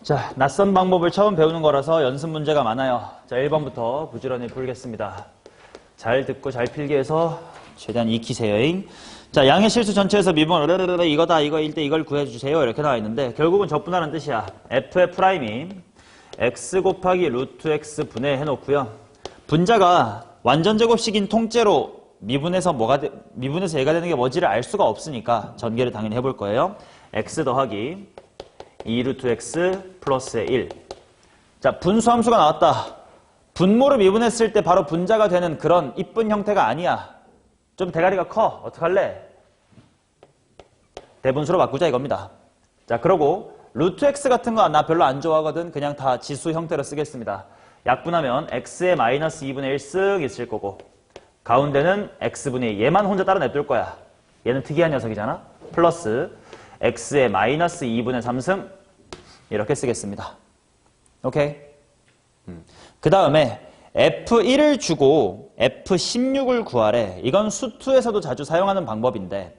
자, 낯선 방법을 처음 배우는 거라서 연습 문제가 많아요. 자, 1번부터 부지런히 풀겠습니다. 잘 듣고 잘 필기 위해서 최대한 익히세요. 자, 양의 실수 전체에서 미분 이거다 이거 1대 이걸 구해주세요 이렇게 나와 있는데 결국은 적분하는 뜻이야. f의 프라임이 x 곱하기 루트 x 분해 해놓고요. 분자가 완전 제곱식인 통째로 미분해서 미분해서 얘가 되는 게 뭔지를 알 수가 없으니까 전개를 당연히 해볼 거예요. x 더하기 2루트 x 플러스의 1. 자, 분수함수가 나왔다. 분모를 미분했을 때 바로 분자가 되는 그런 이쁜 형태가 아니야. 좀 대가리가 커. 어떡할래? 대분수로 바꾸자 이겁니다. 자, 그러고 루트 x 같은 거 나 별로 안 좋아하거든. 그냥 다 지수 형태로 쓰겠습니다. 약분하면 x의 마이너스 2분의 1쓱 있을 거고 가운데는 x분의 2. 얘만 혼자 따로 냅둘 거야. 얘는 특이한 녀석이잖아. 플러스 x의 마이너스 2분의 3승 이렇게 쓰겠습니다. 오케이? 그 다음에 F1을 주고 F16을 구하래. 이건 수투에서도 자주 사용하는 방법인데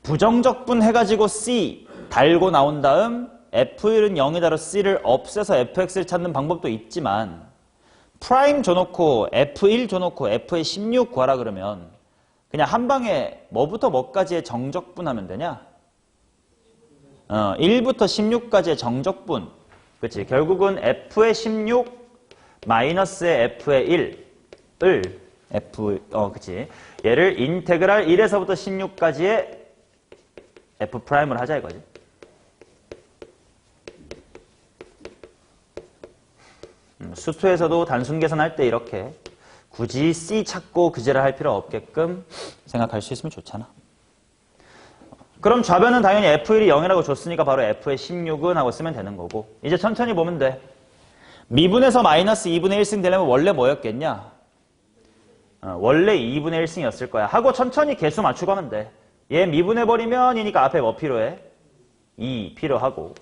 부정적분 해가지고 C 달고 나온 다음 F1은 0이다로 C를 없애서 FX를 찾는 방법도 있지만 프라임 줘놓고 F1 줘놓고 F의 16 구하라 그러면 그냥 한 방에 뭐부터 뭐까지의 정적분 하면 되냐? 1부터 16까지의 정적분. 그치? 결국은 F의 16 마이너스의 F의 1을 그치? 얘를 인테그랄 1에서부터 16까지의 F 프라임을 하자 이거지. 수투에서도 단순 계산할 때 이렇게 굳이 C 찾고 그제를 할 필요 없게끔 생각할 수 있으면 좋잖아. 그럼 좌변은 당연히 F1이 0이라고 줬으니까 바로 F의 16은 하고 쓰면 되는 거고 이제 천천히 보면 돼. 미분에서 마이너스 2분의 1승 되려면 원래 뭐였겠냐? 원래 2분의 1승이었을 거야. 하고 천천히 개수 맞추고 하면 돼. 얘 미분해버리면 이니까 앞에 뭐 필요해? 2 필요하고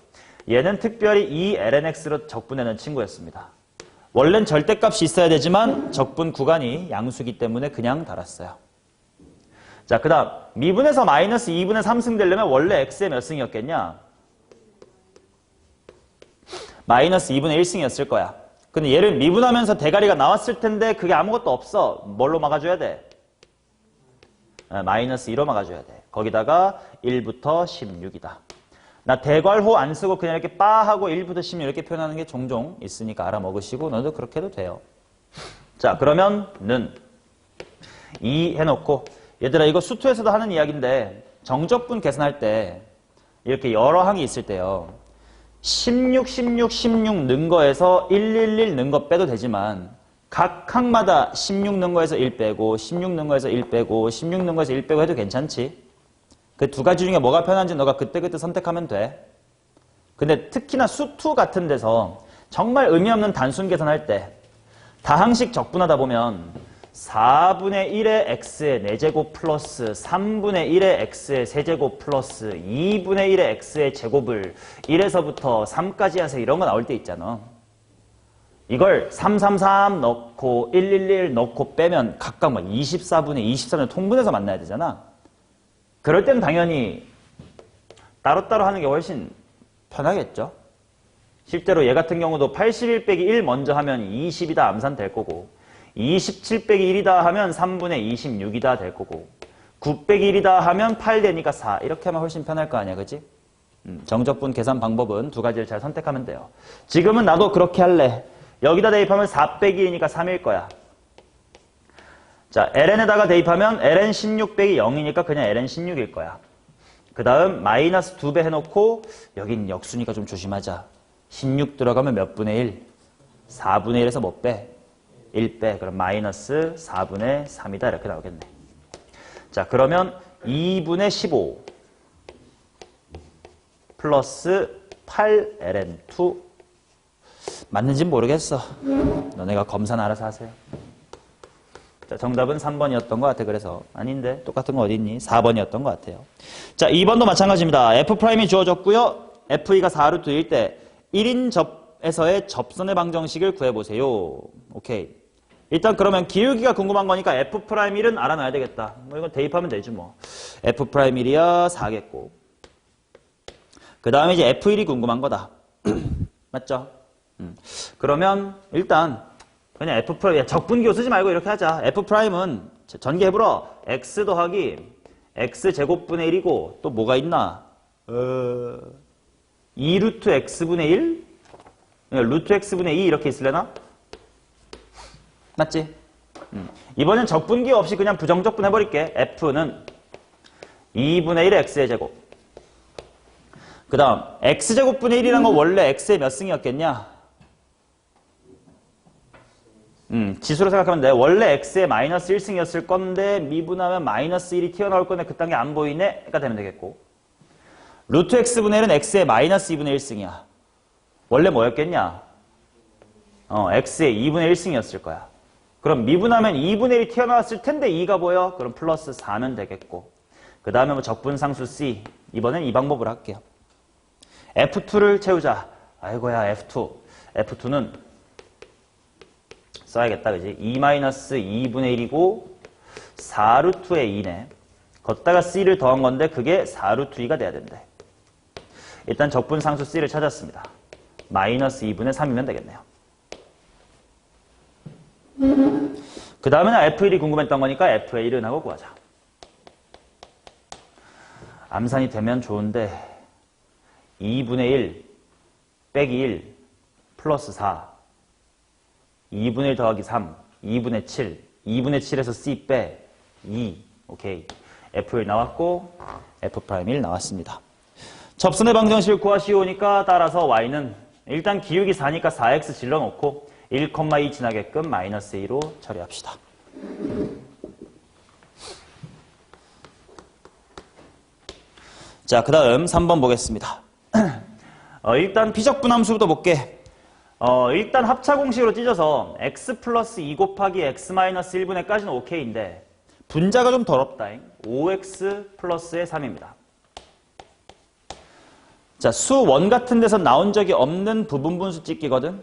얘는 특별히 2lnx로 적분해낸 친구였습니다. 원래는 절대값이 있어야 되지만 적분 구간이 양수기 때문에 그냥 달았어요. 자, 그 다음 미분에서 마이너스 2분의 3승 되려면 원래 x의 몇 승이었겠냐? 마이너스 2분의 1승이었을 거야. 근데 얘를 미분하면서 대가리가 나왔을 텐데 그게 아무것도 없어. 뭘로 막아줘야 돼? 마이너스 2로 막아줘야 돼. 거기다가 1부터 16이다. 나 대괄호 안 쓰고 그냥 이렇게 빠 하고 1부터 16 이렇게 표현하는 게 종종 있으니까 알아먹으시고 너도 그렇게 해도 돼요. 자, 그러면 는 2 해놓고 얘들아 이거 수투에서도 하는 이야기인데 정적분 계산할 때 이렇게 여러 항이 있을 때요. 16, 16, 16 는 거에서 111 는 거 빼도 되지만 각 항마다 16 는 거에서 1 빼고 16 는 거에서 1 빼고 16 는 거에서 1 빼고 해도 괜찮지? 그 두 가지 중에 뭐가 편한지 너가 그때그때 선택하면 돼. 근데 특히나 수투 같은 데서 정말 의미 없는 단순 계산할 때 다항식 적분하다 보면 4분의 1의 x의 4제곱 플러스 3분의 1의 x의 세제곱 플러스 2분의 1의 x의 제곱을 1에서부터 3까지 하세요. 이런 거 나올 때 있잖아. 이걸 333 넣고 111 넣고 빼면 각각 막 24분의 23을 통분해서 만나야 되잖아. 그럴 땐 당연히 따로따로 하는 게 훨씬 편하겠죠. 실제로 얘 같은 경우도 81 빼기 1 먼저 하면 20이다 암산 될 거고 27 빼기 1이다 하면 3분의 26이다 될 거고 9 빼기 1이다 하면 8 되니까 4 이렇게 하면 훨씬 편할 거 아니야, 그치? 정적분 계산 방법은 두 가지를 잘 선택하면 돼요. 지금은 나도 그렇게 할래. 여기다 대입하면 4 빼기 1이니까 3일 거야. 자, ln에다가 대입하면 ln 16 빼기 0이니까 그냥 ln 16일 거야. 그 다음 마이너스 2배 해놓고 여긴 역수니까 좀 조심하자. 16 들어가면 몇 분의 1? 4분의 1에서 뭐 빼? 1 빼. 그럼 마이너스 4분의 3이다 이렇게 나오겠네. 자, 그러면 2분의 15 플러스 8ln2 맞는지는 모르겠어. 너네가 검사는 알아서 하세요. 자, 정답은 3번이었던 것 같아. 그래서 아닌데 똑같은 거 어디 있니? 4번이었던 것 같아요. 자, 2번도 마찬가지입니다. F'이 주어졌고요. F가 4루트일 때 1인 접에서의 접선의 방정식을 구해보세요. 오케이. 일단 그러면 기울기가 궁금한 거니까 F'1은 알아놔야 되겠다. 뭐 이건 대입하면 되지 뭐. F'1이야 4겠고. 그 다음에 이제 F1이 궁금한 거다. 맞죠? 그러면 일단 그냥 f 프라임 적분기호 쓰지 말고 이렇게 하자. f 프라임은 전개해보러 x 더하기 x 제곱분의 1이고 또 뭐가 있나? 2 루트 x분의 1? 루트 x분의 2 이렇게 있을래나? 맞지? 이번엔 적분기호 없이 그냥 부정적분 해버릴게. f는 2분의 1의 x의 제곱. 그 다음 x제곱분의 1이란 건 원래 x의 몇 승이었겠냐? 지수로 생각하면 돼. 원래 x의 마이너스 1승이었을 건데 미분하면 마이너스 1이 튀어나올 건데 그딴 게 안 보이네? 가 되면 되겠고, 루트 x분의 1은 x의 마이너스 2분의 1승이야. 원래 뭐였겠냐? x의 2분의 1승이었을 거야. 그럼 미분하면 2분의 1이 튀어나왔을 텐데 2가 보여? 그럼 플러스 4면 되겠고, 그 다음에 뭐 적분상수 c. 이번엔 이 방법을 할게요. f2를 채우자. 아이고야 f2. f2는 써야겠다, 그지? 2-2분의 1이고 4루트의 2네. 걷다가 c를 더한 건데 그게 4루트 2가 돼야 된대. 일단 적분상수 c를 찾았습니다. 마이너스 2분의 3이면 되겠네요. 그 다음에는 f1이 궁금했던 거니까 f의 1은 하고 구하자. 암산이 되면 좋은데 2분의 1 빼기 1 플러스 4 2분의 1 더하기 3 2분의 7 2분의 7에서 c 빼 2 오케이. f1 나왔고 f'1 나왔습니다. 접선의 방정식을 구하시오니까 따라서 y는 일단 기울기 4니까 4x 질러놓고 1,2 지나게끔 마이너스 2로 처리합시다. 자, 그 다음 3번 보겠습니다. 일단 비적분함수부터 볼게. 일단 합차 공식으로 찢어서 x 플러스 2 곱하기 x 마이너스 1분의까지는 오케이인데 분자가 좀 더럽다. 5x 플러스의 3입니다. 자, 수 원 같은 데서 나온 적이 없는 부분분수 찍기거든.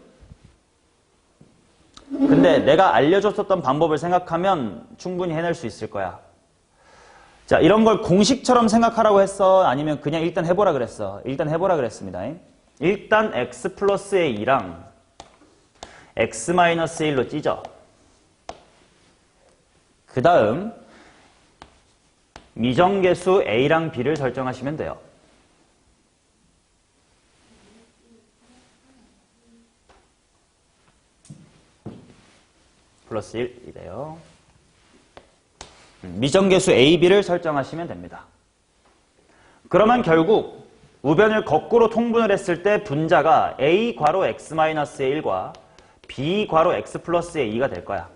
근데 내가 알려줬었던 방법을 생각하면 충분히 해낼 수 있을 거야. 자, 이런 걸 공식처럼 생각하라고 했어? 아니면 그냥 일단 해보라 그랬어? 일단 해보라 그랬습니다. 일단 x 플러스의 2랑 x 마이너스 1로 찢어. 그 다음 미정계수 a랑 b를 설정하시면 돼요. 플러스 1이래요. 미정계수 a, b를 설정하시면 됩니다. 그러면 결국 우변을 거꾸로 통분을 했을 때 분자가 a 괄호 x-의 1과 b 괄호 x 플러스의 2가 될 거야.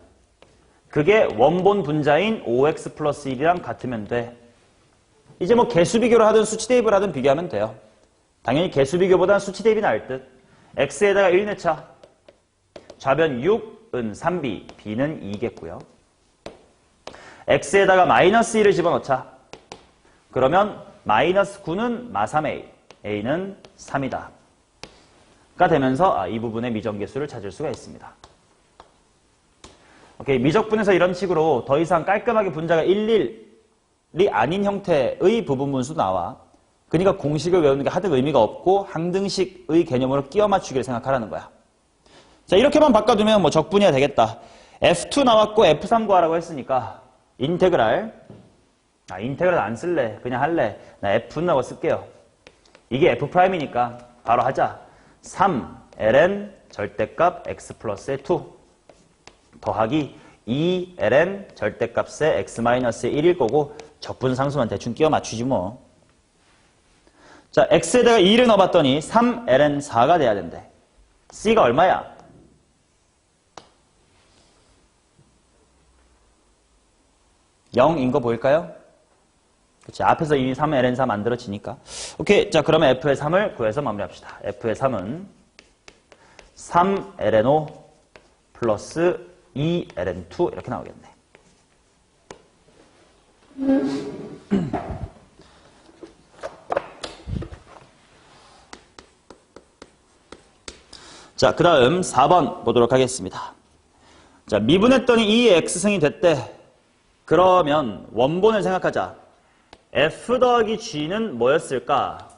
그게 원본 분자인 5x 플러스 1이랑 같으면 돼. 이제 뭐 개수 비교를 하든 수치 대입을 하든 비교하면 돼요. 당연히 개수 비교보다는 수치 대입이 나을 듯. x에다가 1 넣자. 좌변 6은 3b, b는 2겠고요. x에다가 마이너스 1을 집어넣자. 그러면 마이너스 9는 마3a, a는 3이다. 가 되면서 이 부분의 미정계수를 찾을 수가 있습니다. 오케이, 미적분에서 이런 식으로 더 이상 깔끔하게 분자가 1,1이 아닌 형태의 부분분수 나와. 그러니까 공식을 외우는 게 하등 의미가 없고 항등식의 개념으로 끼워 맞추기를 생각하라는 거야. 자, 이렇게만 바꿔두면 뭐 적분이야 되겠다. F2 나왔고 F3 구하라고 했으니까 인테그랄. 인테그랄 안 쓸래. 그냥 할래. 나 F 나고 쓸게요. 이게 F'이니까 바로 하자. 3ln 절대값 x 플러스의 2 더하기 2ln 절대값의 x-의 1일 거고 적분상수만 대충 끼워 맞추지 뭐. 자, x에다가 2를 넣어봤더니 3ln 4가 돼야 된대. c가 얼마야? (0) 거 보일까요? 그치, 앞에서 이미 3ln4 만들어지니까. 오케이, 자, 그러면 f의 3을 구해서 마무리합시다. f의 3은 3ln5 플러스 2ln2 이렇게 나오겠네. 자, 그 다음 4번 보도록 하겠습니다. 자, 미분했더니 2의 x승이 됐대. 그러면 원본을 생각하자. f 더하기 g는 뭐였을까?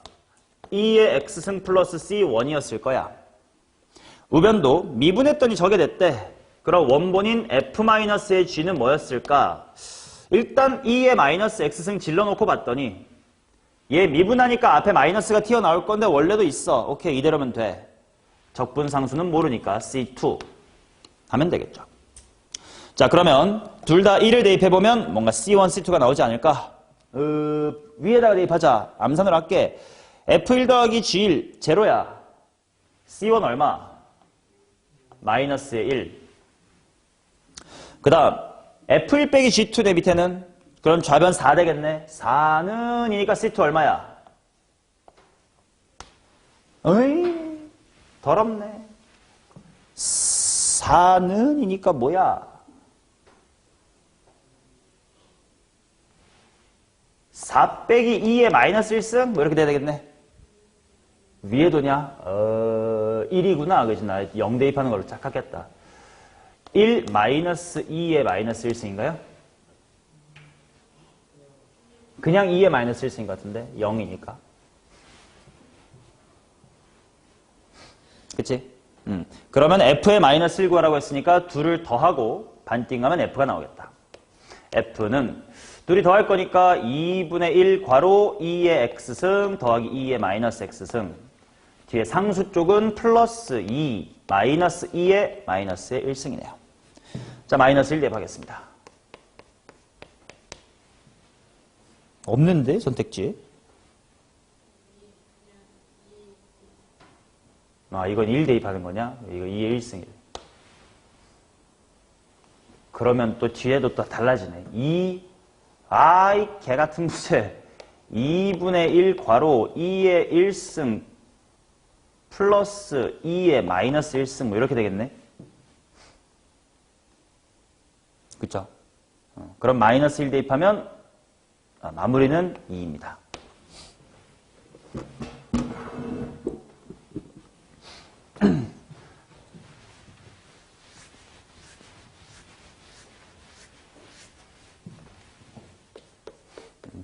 2의 x승 플러스 c1이었을 거야. 우변도 미분했더니 저게 됐대. 그럼 원본인 f-의 g는 뭐였을까? 일단 2의 마이너스 x승 질러놓고 봤더니 얘 미분하니까 앞에 마이너스가 튀어나올 건데 원래도 있어. 오케이, 이대로면 돼. 적분상수는 모르니까 C2 하면 되겠죠. 자, 그러면 둘 다 1을 대입해보면 뭔가 C1, C2가 나오지 않을까? 위에다가 대입하자. 암산으로 할게. F1 더하기 G1 제로야. C1 얼마? 마이너스의 1. 그 다음 F1 빼기 G2 내 밑에는 그럼 좌변 4 되겠네. 4는 이니까 C2 얼마야? 어이, 더럽네. 4는 이니까 뭐야? 4 빼기 2의 마이너스 1승? 뭐 이렇게 돼야 되겠네. 위에 도냐? 1이구나. 그지? 나 0 대입하는 걸로 착각했다. 1 마이너스 2의 마이너스 1승인가요? 그냥 2의 마이너스 1승인 것 같은데 0이니까. 그치? 그러면 f의 마이너스 1 구하라고 했으니까 둘을 더하고 반띵하면 f가 나오겠다. f는 둘이 더할 거니까 2분의 1 괄호 2의 x승 더하기 2의 마이너스 x승. 뒤에 상수 쪽은 플러스 2 마이너스 2의 마이너스의 1승이네요. 자, 마이너스 1 대입하겠습니다. 없는데 선택지에? 아, 이건 1 대입하는 거냐? 이거 2의 1승 1. 그러면 또 뒤에도 또 달라지네. 2, 아이 개같은 부재. 2분의 1 괄호 2의 1승 플러스 2의 마이너스 1승 뭐 이렇게 되겠네. 그쵸? 그럼 마이너스 1 대입하면 마무리는 2입니다.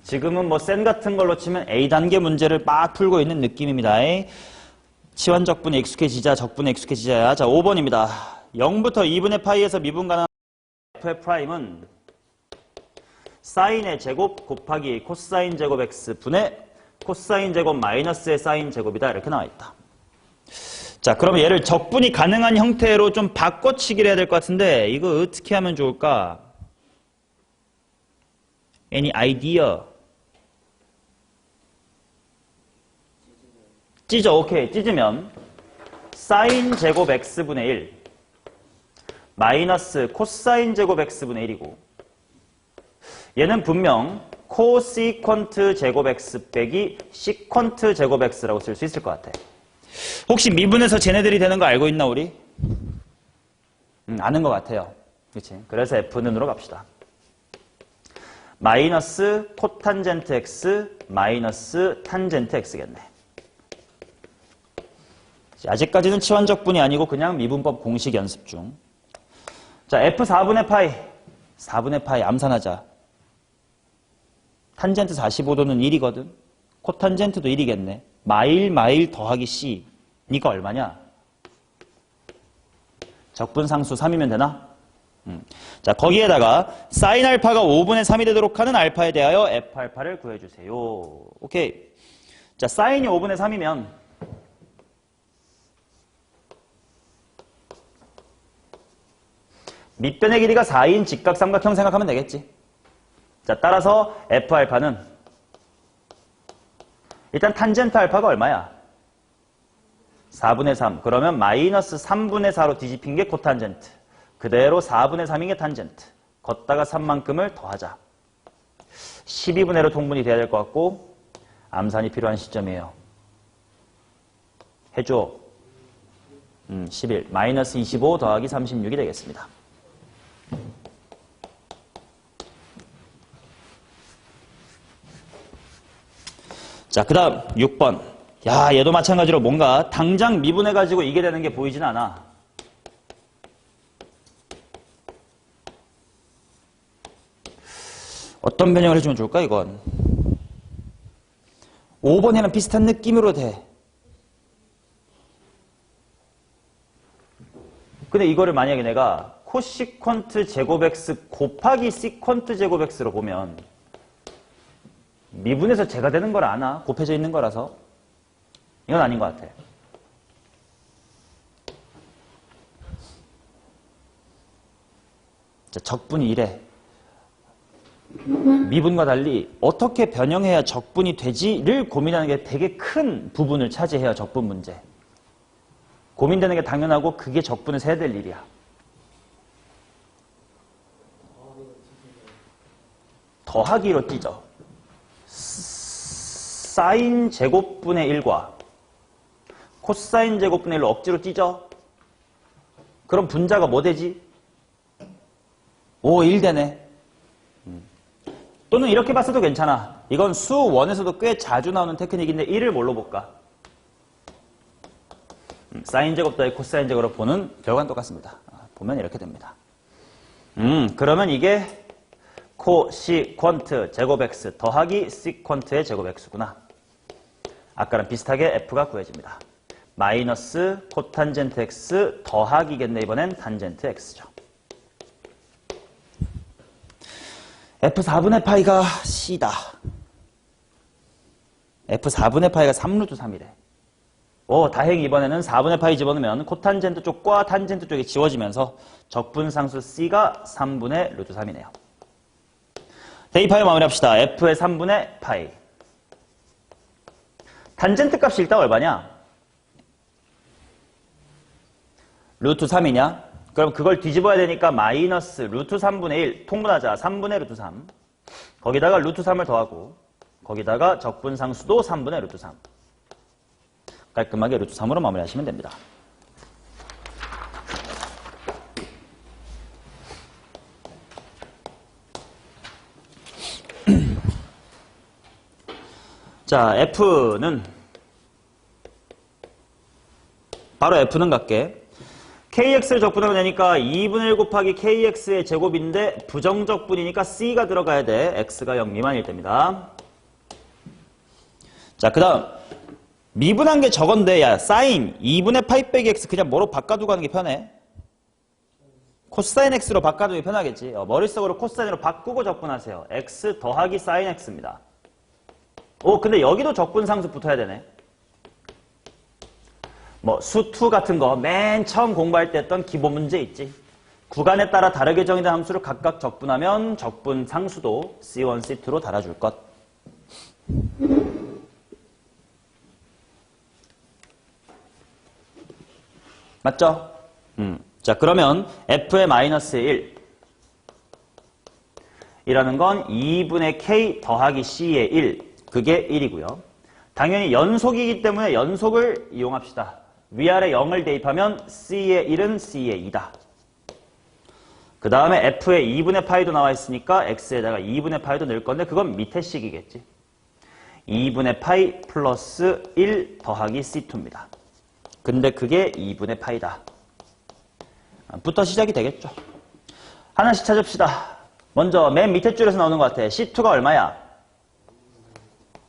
지금은 뭐 센 같은 걸로 치면 A단계 문제를 막 풀고 있는 느낌입니다. 치환 적분에 익숙해지자, 적분에 익숙해지자야. 자, 5번입니다. 0부터 2분의 파이에서 미분 가능한 f의 프라임은 사인의 제곱 곱하기 코사인 제곱 x 분의 코사인 제곱 마이너스의 사인 제곱이다. 이렇게 나와 있다. 자, 그럼 얘를 적분이 가능한 형태로 좀 바꿔치기를 해야 될 것 같은데 이거 어떻게 하면 좋을까? Any idea? 찢어. 오케이. 찢으면 사인 제곱 x분의 1 마이너스 코사인 제곱 x분의 1이고 얘는 분명 코시퀀트 제곱 x 빼기 시퀀트 제곱 x라고 쓸 수 있을 것 같아. 혹시 미분에서 쟤네들이 되는 거 알고 있나 우리? 아는 것 같아요. 그치? 그래서 F는으로 갑시다. 마이너스 코탄젠트 x 마이너스 탄젠트 x겠네. 아직까지는 치환적분이 아니고 그냥 미분법 공식 연습 중. 자, F 4분의 파이. 4분의 파이 암산하자. 탄젠트 45도는 1이거든. 코탄젠트도 1이겠네. 마일 더하기 C. 니가 얼마냐? 적분상수 3이면 되나? 자, 거기에다가 사인 알파가 5분의 3이 되도록 하는 알파에 대하여 F 알파를 구해주세요. 오케이. 자, 사인이 5분의 3이면 밑변의 길이가 4인 직각삼각형 생각하면 되겠지. 자, 따라서 F 알파는 일단 탄젠트 알파가 얼마야? 4분의 3. 그러면 마이너스 3분의 4로 뒤집힌 게 코탄젠트. 그대로 4분의 3인 게 탄젠트. 걷다가 3만큼을 더하자. 12분의 1로 통분이 돼야 될 것 같고 암산이 필요한 시점이에요. 해줘. 11. 마이너스 25 더하기 36이 되겠습니다. 자, 그 다음 6번. 야, 얘도 마찬가지로 뭔가 당장 미분해가지고 이게 되는 게 보이진 않아. 어떤 변형을 해주면 좋을까, 이건? 5번이랑 비슷한 느낌으로 돼. 근데 이거를 만약에 내가 코시퀀트 제곱 x 곱하기 시퀀트 제곱 x로 보면 미분에서 제가 되는 걸 아나? 곱해져 있는 거라서. 이건 아닌 것 같아. 자, 적분이 이래. 미분과 달리 어떻게 변형해야 적분이 되지를 고민하는 게 되게 큰 부분을 차지해요. 적분 문제. 고민되는 게 당연하고 그게 적분에서 해야 될 일이야. 더하기로 찢어. 사인 제곱분의 1과 코사인 제곱분의 1로 억지로 찢어. 그럼 분자가 뭐 되지? 1 되네. 또는 이렇게 봤어도 괜찮아. 이건 수원에서도 꽤 자주 나오는 테크닉인데 1을 뭘로 볼까? 사인 제곱 더하기 코사인 제곱으로 보는 결과는 똑같습니다. 보면 이렇게 됩니다. 그러면 이게 코시퀀트 제곱 x 더하기 시퀀트의 제곱 x구나. 아까랑 비슷하게 f가 구해집니다. 마이너스 코탄젠트 x 더하기겠네. 이번엔 탄젠트 x죠. f4분의 파이가 c다. f4분의 파이가 3루트 3이래. 다행히 이번에는 4분의 파이 집어넣으면 코탄젠트 쪽과 탄젠트 쪽이 지워지면서 적분상수 c가 3분의 루트 3이네요. 대입하여 마무리합시다. f의 3분의 파이. 탄젠트 값이 일단 얼마냐? 루트 3이냐? 그럼 그걸 뒤집어야 되니까 마이너스 루트 3분의 1 통분하자. 3분의 루트 3. 거기다가 루트 3을 더하고 거기다가 적분상수도 3분의 루트 3. 깔끔하게 루트 3으로 마무리하시면 됩니다. 자, F는 바로 F는 갈게. KX를 적분하면 되니까 2분의 1 곱하기 KX의 제곱인데 부정적분이니까 C가 들어가야 돼. X가 0 미만일 때입니다. 자, 그 다음 미분한 게 저건데 야 사인 2분의 파이 빼기 X 그냥 뭐로 바꿔두고 하는 게 편해? 코사인 X로 바꿔두는 게 편하겠지. 머릿속으로 코사인으로 바꾸고 적분하세요. X 더하기 사인 X입니다. 근데 여기도 적분상수 붙어야 되네. 수2 같은 거 맨 처음 공부할 때 했던 기본 문제 있지. 구간에 따라 다르게 정의된 함수를 각각 적분하면 적분상수도 C1, C2로 달아줄 것. 맞죠? 자, 그러면 F의 마이너스 1 이라는 건 2분의 K 더하기 C의 1 그게 1이고요. 당연히 연속이기 때문에 연속을 이용합시다. 위아래 0을 대입하면 C의 1은 C의 2다. 그 다음에 F의 2분의 파이도 나와 있으니까 X에다가 2분의 파이도 넣을 건데 그건 밑에 식이겠지. 2분의 파이 플러스 1 더하기 C2입니다. 근데 그게 2분의 파이다. 부터 시작이 되겠죠. 하나씩 찾읍시다. 먼저 맨 밑에 줄에서 나오는 것 같아. C2가 얼마야?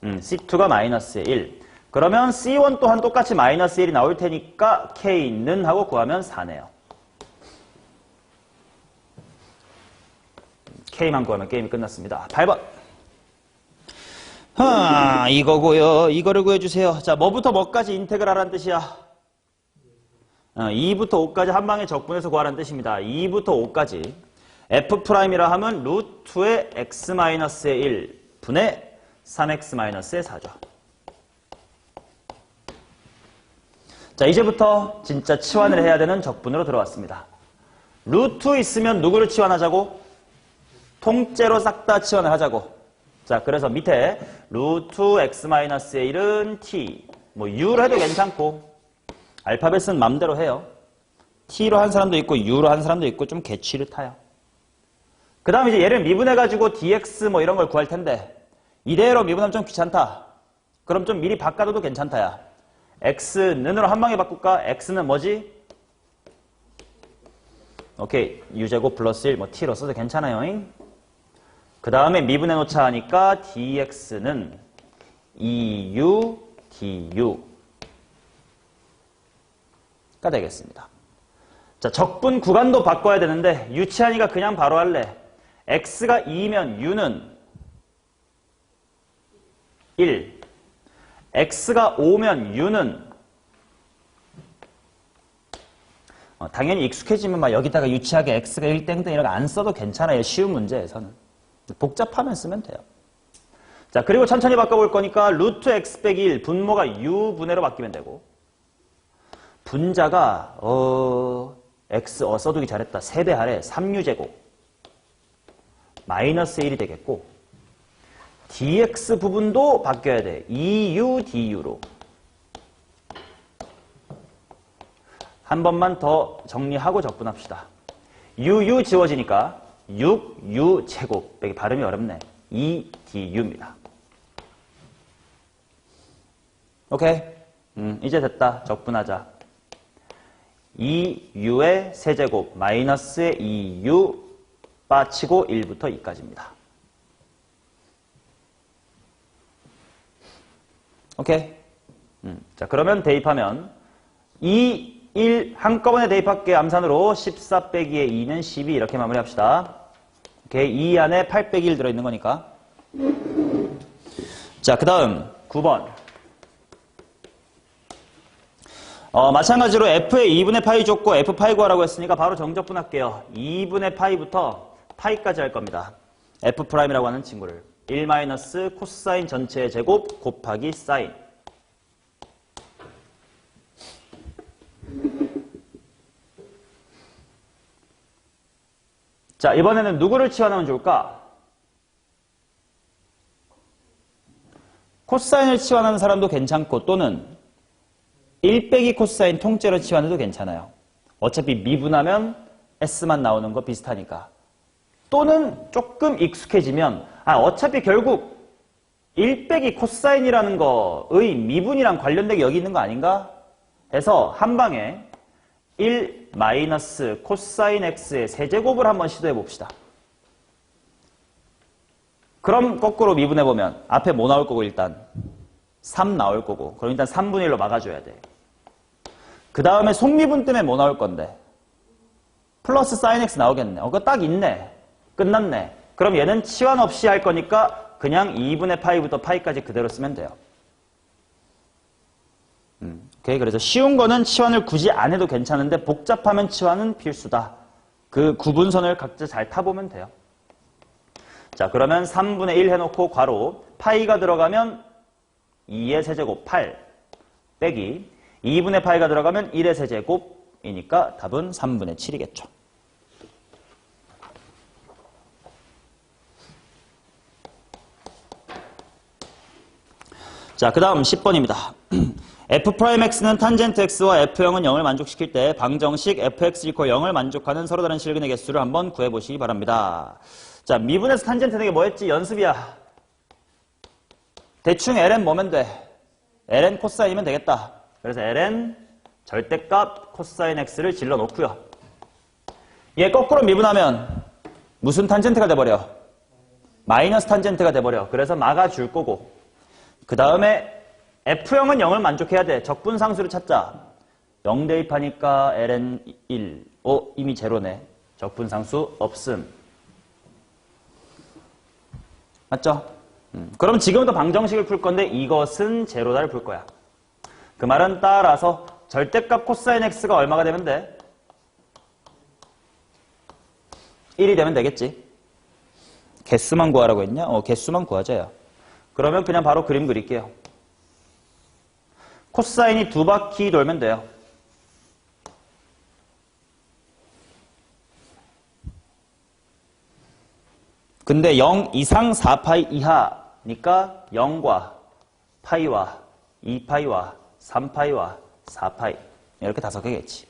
C2가 마이너스 1. 그러면 C1 또한 똑같이 마이너스 1이 나올 테니까 K는 하고 구하면 4네요. K만 구하면 게임이 끝났습니다. 8번. 이거고요. 이거를 구해주세요. 자, 뭐부터 뭐까지 인테그랄 하라는 뜻이야? 2부터 5까지 한 방에 적분해서 구하라는 뜻입니다. 2부터 5까지. F'이라 하면 루트의 x-의 1 분의 3x-의 4죠. 자, 이제부터 진짜 치환을 해야 되는 적분으로 들어왔습니다. 루트 있으면 누구를 치환하자고? 통째로 싹 다 치환을 하자고. 자, 그래서 밑에 루트 x-의 1은 t, u로 해도 괜찮고 알파벳은 맘대로 해요. t로 한 사람도 있고 u로 한 사람도 있고 좀 개취를 타요. 그 다음에 이제 얘를 미분해가지고 dx 이런 걸 구할 텐데 이대로 미분하면 좀 귀찮다. 그럼 좀 미리 바꿔둬도 괜찮다야. x는으로 한 방에 바꿀까? x는 뭐지? 오케이. u제곱 플러스 1 t로 써도 괜찮아요. 그 다음에 미분해 놓자 하니까 dx는 2u du가 되겠습니다. 자, 적분 구간도 바꿔야 되는데 유치하니까 그냥 바로 할래. x가 2면 u는 1. x가 5면 u는 당연히 익숙해지면 막 여기다가 유치하게 x가 1 땡땡 이런 거 안 써도 괜찮아요. 쉬운 문제에서는. 복잡하면 쓰면 돼요. 자, 그리고 천천히 바꿔볼 거니까 루트 x 빼기 1 분모가 u분해로 바뀌면 되고 분자가 x 써두기 잘했다. 3배 하래. 3u제곱 마이너스 1이 되겠고 dx 부분도 바뀌어야 돼. 2u du로 한 번만 더 정리하고 적분합시다. uu 지워지니까 6u 제곱 여기 발음이 어렵네. 2du입니다. 오케이? 이제 됐다. 적분하자. 2u의 세제곱 마이너스의 2u 빠치고 1부터 2까지입니다. 오케이? 자, 그러면 대입하면 2, 1 한꺼번에 대입할게요. 암산으로 14 빼기의 2는 12 이렇게 마무리합시다. 오케이? 2 안에 8 빼기 1 들어있는 거니까. 자, 그 다음 9번. 마찬가지로 f의 2분의 파이 줬고 f 파이 구하라고 했으니까 바로 정적분 할게요. 2분의 파이부터 파이까지 할 겁니다. f 프라임이라고 하는 친구를 1 마이너스 코사인 전체의 제곱 곱하기 사인. 자, 이번에는 누구를 치환하면 좋을까? 코사인을 치환하는 사람도 괜찮고 또는 1 빼기 코사인 통째로 치환해도 괜찮아요. 어차피 미분하면 S만 나오는 거 비슷하니까. 또는 조금 익숙해지면 어차피 결국 1 빼기 코사인이라는 거의 미분이랑 관련된 게 여기 있는 거 아닌가? 해서 한 방에 1 마이너스 코사인 X의 세제곱을 한번 시도해 봅시다. 그럼 거꾸로 미분해보면 앞에 뭐 나올 거고 일단 3 나올 거고 그럼 일단 3분의 1로 막아줘야 돼. 그 다음에 속미분 때문에 뭐 나올 건데? 플러스 사인 X 나오겠네. 그거 딱 있네. 끝났네. 그럼 얘는 치환 없이 할 거니까 그냥 2분의 파이부터 파이까지 그대로 쓰면 돼요. 오케이. 그래서 쉬운 거는 치환을 굳이 안 해도 괜찮은데 복잡하면 치환은 필수다. 그 구분선을 각자 잘 타보면 돼요. 자, 그러면 3분의 1 해놓고 괄호 파이가 들어가면 2의 세제곱 8 빼기 2분의 파이가 들어가면 1의 세제곱이니까 답은 3분의 7이겠죠. 자, 그 다음 10번입니다. f'x는 탄젠트 x와 f형은 0을 만족시킬 때 방정식 fx = 0을 만족하는 서로 다른 실근의 개수를 한번 구해보시기 바랍니다. 자, 미분에서 탄젠트 내게 뭐 했지? 연습이야. 대충 ln 뭐면 돼? ln 코사인이면 되겠다. 그래서 ln 절대값 코사인 x를 질러 놓고요. 얘 거꾸로 미분하면 무슨 탄젠트가 돼버려? 마이너스 탄젠트가 돼버려. 그래서 막아줄 거고 그 다음에 f형은 0을 만족해야 돼. 적분상수를 찾자. 0 대입하니까 ln 1. 이미 제로네. 적분상수 없음. 맞죠? 그럼 지금부터 방정식을 풀 건데 이것은 제로다를 풀 거야. 그 말은 따라서 절대값 코사인 x가 얼마가 되면 돼? 1이 되면 되겠지. 개수만 구하라고 했냐? 개수만 구하자요. 그러면 그냥 바로 그림 그릴게요. 코사인이 2바퀴 돌면 돼요. 근데 0 이상 4파이 이하니까 0과 파이와 2파이와 3파이와 4파이 이렇게 5개겠지.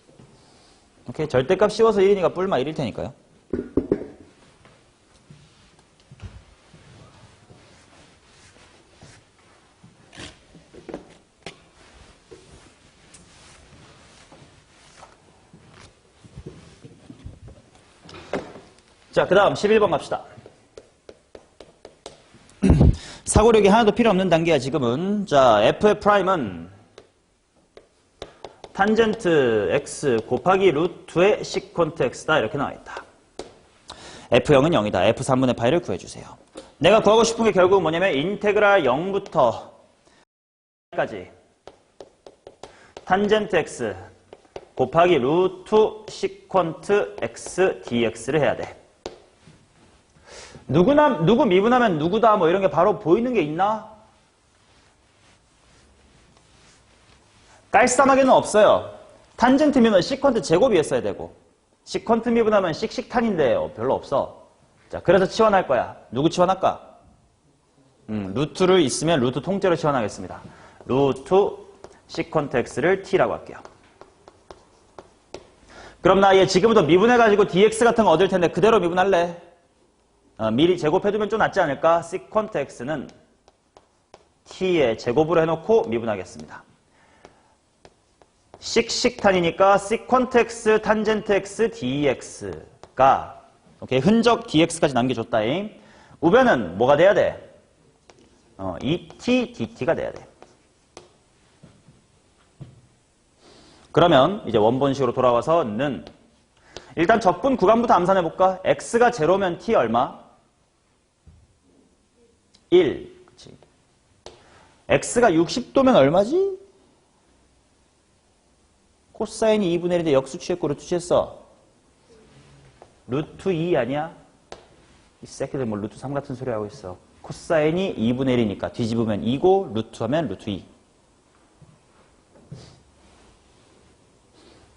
오케이, 절대값 씌워서 1이니까 뿔마 1일 테니까요. 자, 그 다음 11번 갑시다. 사고력이 하나도 필요 없는 단계야, 지금은. 자, f의 프라임은 탄젠트 x 곱하기 루트의 시퀀트 x다 이렇게 나와있다. f0은 0이다. f3분의 파이를 구해주세요. 내가 구하고 싶은 게 결국 뭐냐면 인테그랄 0부터 까지 탄젠트 x 곱하기 루트 시퀀트 x dx를 해야 돼. 누구 미분하면 누구다 뭐 이런 게 바로 보이는 게 있나? 깔쌈하게는 없어요. 탄젠트 미분은 시퀀트 제곱이었어야 되고 시퀀트 미분하면 씩씩탄인데요. 별로 없어. 자, 그래서 치환할 거야. 누구 치환할까? 루트를 있으면 루트 통째로 치환하겠습니다. 루트 시퀀트 x를 t라고 할게요. 그럼 나 얘 지금부터 미분해가지고 dx 같은 거 얻을 텐데 그대로 미분할래? 미리 제곱해두면 좀 낫지 않을까? 시퀀트 x는 t의 제곱으로 해놓고 미분하겠습니다. 씩씩탄이니까 시퀀트 x 탄젠트 x dx가 오케이, 흔적 dx까지 남겨줬다잉. 우변은 뭐가 돼야 돼? et dt가 돼야 돼. 그러면 이제 원본식으로 돌아와서는 일단 적분 구간부터 암산해볼까? x가 제로면 t 얼마? 1. 그치. x가 60도면 얼마지? 코사인이 2분의 1인데 역수 취했고 루트 취했어. 루트 2 아니야? 이 새끼들 뭐 루트 3 같은 소리 하고 있어. 코사인이 2분의 1이니까 뒤집으면 2고 루트 하면 루트 2.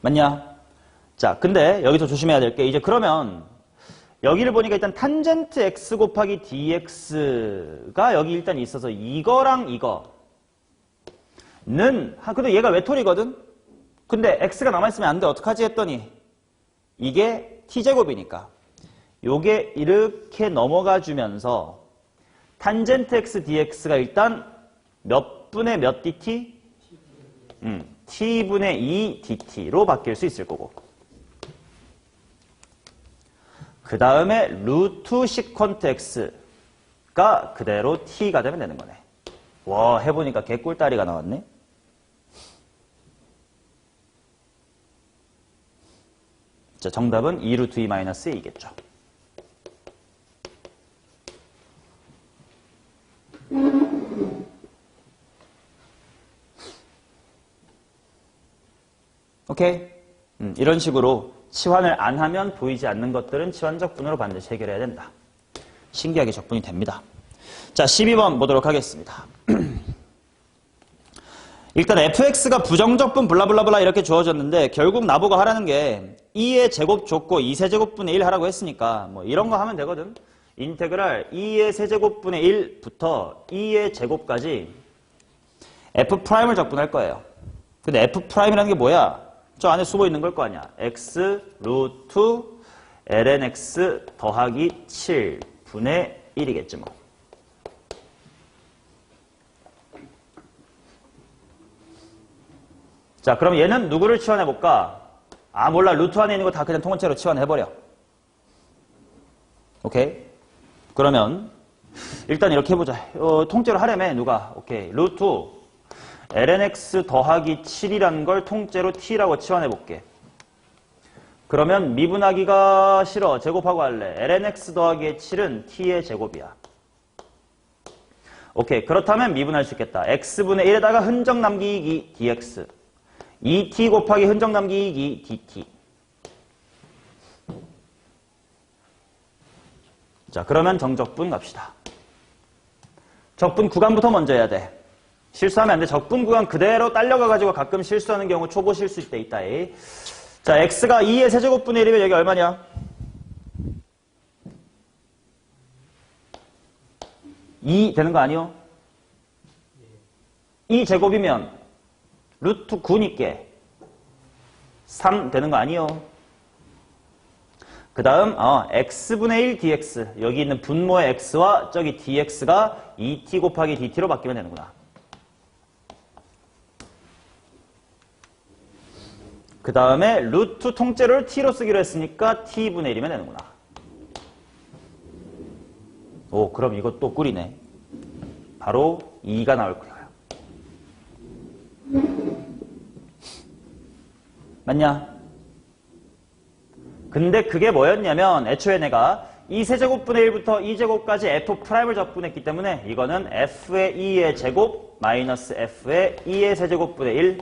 맞냐? 자, 근데 여기서 조심해야 될 게 이제 그러면 여기를 보니까 일단 탄젠트 x 곱하기 dx가 여기 일단 있어서 이거랑 이거는 그래도 얘가 외톨이거든? 근데 x가 남아있으면 안 돼. 어떡하지 했더니 이게 t제곱이니까 요게 이렇게 넘어가 주면서 탄젠트 x dx가 일단 몇 분의 몇 dt? t분의 2 dt로 바뀔 수 있을 거고 그 다음에 루트 시퀀트 x가 그대로 t가 되면 되는 거네. 와, 해보니까 개꿀다리가 나왔네. 자, 정답은 2루트 2 마이너스 2겠죠. 오케이? 이런 식으로 치환을 안 하면 보이지 않는 것들은 치환적분으로 반드시 해결해야 된다. 신기하게 적분이 됩니다. 자, 12번 보도록 하겠습니다. 일단 fx가 부정적분 블라블라블라 이렇게 주어졌는데 결국 나보고 하라는 게 2의 제곱 줬고 2세제곱분의 1 하라고 했으니까 뭐 이런 거 하면 되거든. 인테그랄 2의 세제곱분의 1부터 2의 제곱까지 f'을 적분할 거예요. 근데 f'이라는 게 뭐야? 저 안에 수고 있는 걸 거 아니야. x 루트 lnx 더하기 7분의 1이겠지 뭐. 자, 그럼 얘는 누구를 치환해볼까? 아, 몰라. 루트 안에 있는 거 다 그냥 통째로 치환해버려. 오케이? 그러면 일단 이렇게 해보자. 통째로 하려면 누가? 오케이. 루트 lnx 더하기 7이라는 걸 통째로 t라고 치환해볼게. 그러면 미분하기가 싫어. 제곱하고 할래. lnx 더하기 7은 t의 제곱이야. 오케이. 그렇다면 미분할 수 있겠다. x분의 1에다가 흔적 남기기 dx 2t 곱하기 흔적 남기기 dt. 자, 그러면 정적분 갑시다. 적분 구간부터 먼저 해야 돼. 실수하면 안 돼. 적분 구간 그대로 딸려가가지고 가끔 실수하는 경우 초보 실수 때 있다. 자, x가 2의 세제곱분의 1이면 여기 얼마냐? 2 되는 거 아니요? 2제곱이면 루트 9니까 3 되는 거 아니요? 그 다음 x분의 1 dx 여기 있는 분모의 x와 저기 dx가 2t 곱하기 dt로 바뀌면 되는구나. 그 다음에 루트 통째로를 t로 쓰기로 했으니까 t분의 1이면 되는구나. 오, 그럼 이것도 꿀이네. 바로 2가 나올 거야. 맞냐? 근데 그게 뭐였냐면 애초에 내가 2세제곱분의 1부터 2제곱까지 F'을 적분했기 때문에 이거는 F의 2의 제곱 마이너스 F의 2의 세제곱분의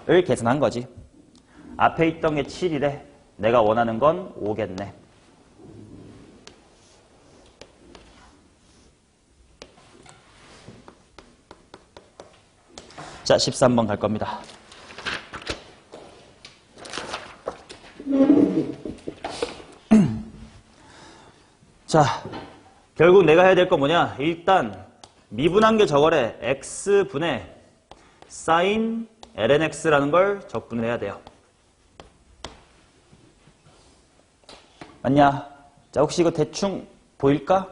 1을 계산한 거지. 앞에 있던 게 7이래. 내가 원하는 건 5겠네. 자, 13번 갈 겁니다. 자, 결국 내가 해야 될 건 뭐냐? 일단 미분한 게 저거래. x분의 sin lnx라는 걸 적분을 해야 돼요. 맞냐? 자, 혹시 이거 대충 보일까?